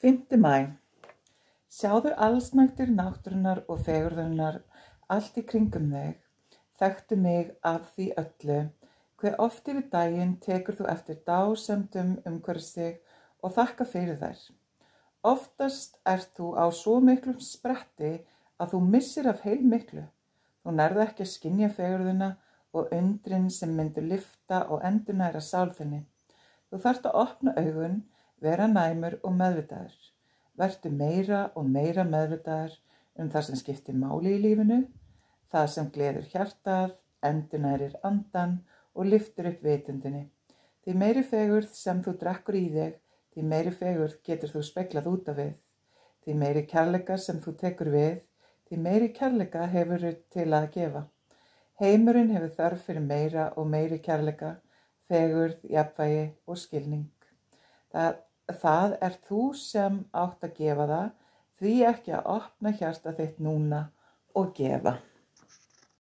5. maí. Sjáðu allsnægtir náttúrunnar og fegurðarinnar allt í kringum þig. Þekktu mig af því öllu. Hve oft yfir daginn tekur þú eftir dásemdum umhverfis þig og þakka fyrir þær. Oftast ert þú á svo miklum spretti að þú missir af heilmiklu. Þú nærð ekki að skynja fegurðina og undrin sem myndu lyfta og endurnæra sál þinni. Þú þarft að opna augun, vera næmur og meðvitaður. Vertu meira og meira meðvitaður það sem skiptir máli í lífinu, það sem gleður hjartað, endurnærir andann og lyftir upp vitundinni. Því meiri fegurð sem þú drekkur í þig, því meiri fegurð getur þú speglað út á við. Því meiri kærleika sem þú tekur við, því meiri kærleika hefurðu til að gefa. Heimurinn hefur þörf fyrir meira og meiri kærleika, fegurð, jafnvægi og skilning. Það þú sem átt að gefa það, því ekki að opna hjarta þitt núna og gefa.